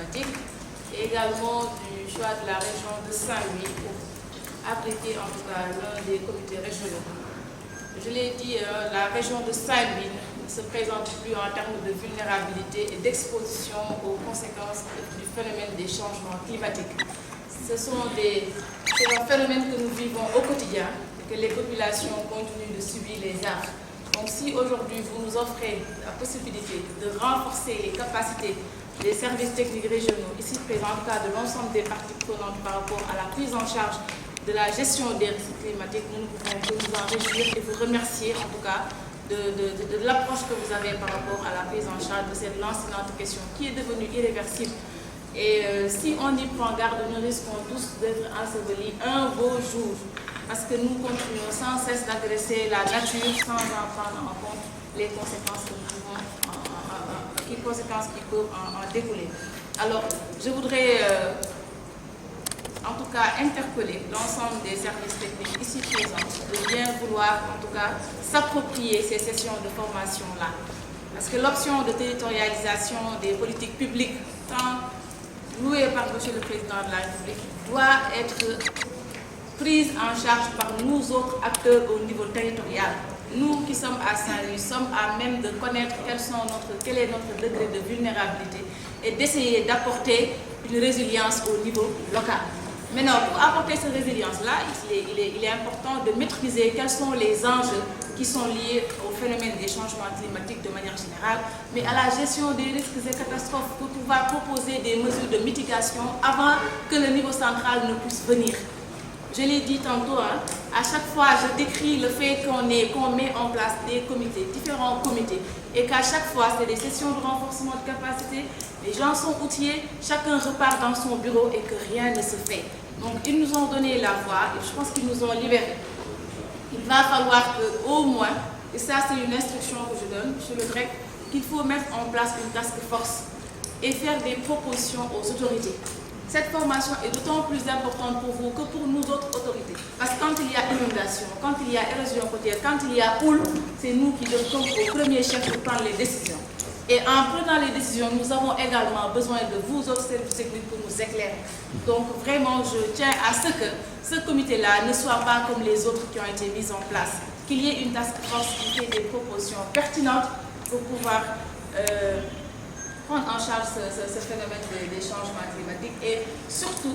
climatique et également du choix de la région de Saint-Louis pour abriter en tout cas l'un des comités régionaux. Je l'ai dit, la région de Saint-Louis ne se présente plus en termes de vulnérabilité et d'exposition aux conséquences du phénomène des changements climatiques. C'est un phénomène que nous vivons au quotidien et que les populations continuent de subir les affres. Donc si aujourd'hui vous nous offrez la possibilité de renforcer les capacités des services techniques régionaux, ici présents en tout cas de l'ensemble des parties prenantes par rapport à la prise en charge de la gestion des risques climatiques, nous ne pouvons que nous en réjouir et vous remercier en tout cas de l'approche que vous avez par rapport à la prise en charge de cette lancinante question qui est devenue irréversible. Et si on y prend garde, nous risquons tous d'être ensevelis un beau jour, parce que nous continuons sans cesse d'agresser la nature sans en prendre en compte les conséquences qui peuvent en découler. Alors, je voudrais en tout cas interpeller l'ensemble des services techniques ici présents de bien vouloir en tout cas s'approprier ces sessions de formation-là. Parce que l'option de territorialisation des politiques publiques, tant louée par M. le Président de la République, doit être prise en charge par nous autres acteurs au niveau territorial. Nous qui sommes à Saint-Louis sommes à même de connaître quel est notre degré de vulnérabilité et d'essayer d'apporter une résilience au niveau local. Maintenant, pour apporter cette résilience-là, il est important de maîtriser quels sont les enjeux qui sont liés au phénomène des changements climatiques de manière générale, mais à la gestion des risques et catastrophes pour pouvoir proposer des mesures de mitigation avant que le niveau central ne puisse venir. Je l'ai dit tantôt, à chaque fois je décris le fait qu'on met en place des comités, différents comités, et qu'à chaque fois c'est des sessions de renforcement de capacité, les gens sont outillés, chacun repart dans son bureau et que rien ne se fait. Donc ils nous ont donné la voie et je pense qu'ils nous ont libérés. Il va falloir qu'au moins, et ça c'est une instruction que je donne, M. le Grec, qu'il faut mettre en place une task force et faire des propositions aux autorités. Cette formation est d'autant plus importante pour vous que pour nous autres autorités. Parce que quand il y a inondation, quand il y a érosion côtière, quand il y a houle, c'est nous qui devons au premier chef de prendre les décisions. Et en prenant les décisions, nous avons également besoin de vous autres services techniques pour nous éclairer. Donc vraiment, je tiens à ce que ce comité-là ne soit pas comme les autres qui ont été mis en place. Qu'il y ait une task force qui fait des propositions pertinentes pour pouvoir prendre en charge ce phénomène des changements climatiques et surtout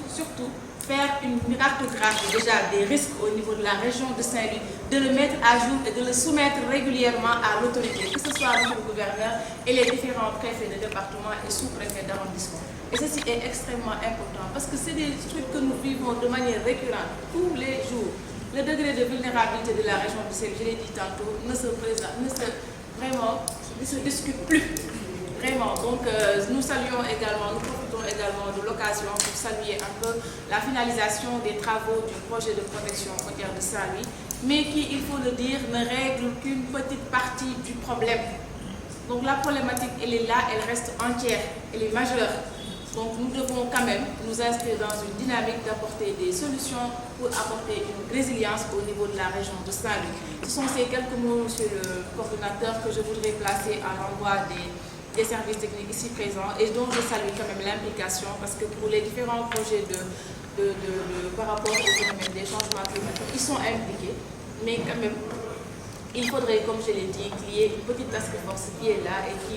faire une cartographie déjà des risques au niveau de la région de Saint-Louis, de le mettre à jour et de le soumettre régulièrement à l'autorité, que ce soit le gouverneur et les différents préfets de département et sous-préfets d'arrondissement. Et ceci est extrêmement important parce que c'est des trucs que nous vivons de manière récurrente tous les jours. Le degré de vulnérabilité de la région de Saint-Louis, je l'ai dit tantôt, ne se discute plus. Vraiment, donc nous saluons également, nous profitons également de l'occasion pour saluer un peu la finalisation des travaux du projet de protection côtière de Saint-Louis, mais qui, il faut le dire, ne règle qu'une petite partie du problème. Donc la problématique, elle est là, elle reste entière, elle est majeure. Donc nous devons quand même nous inscrire dans une dynamique d'apporter des solutions pour apporter une résilience au niveau de la région de Saint-Louis. Ce sont ces quelques mots, monsieur le coordonnateur, que je voudrais placer à l'endroit des services techniques ici présents et dont je salue quand même l'implication parce que pour les différents projets par rapport au phénomène des changements climatiques, ils sont impliqués, mais quand même, il faudrait, comme je l'ai dit, qu'il y ait une petite task force qui est là et qui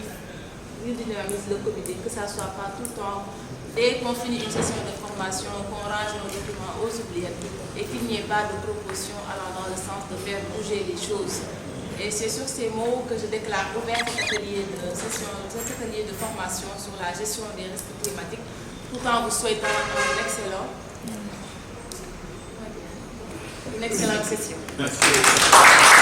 dynamise le comité, que ça ne soit pas tout le temps, dès qu'on finit une session de formation, qu'on range nos documents aux oubliettes et qu'il n'y ait pas de proposition allant dans le sens de faire bouger les choses. Et c'est sur ces mots que je déclare ouvert cet atelier de formation sur la gestion des risques climatiques, tout en vous souhaitant une excellente session. Merci.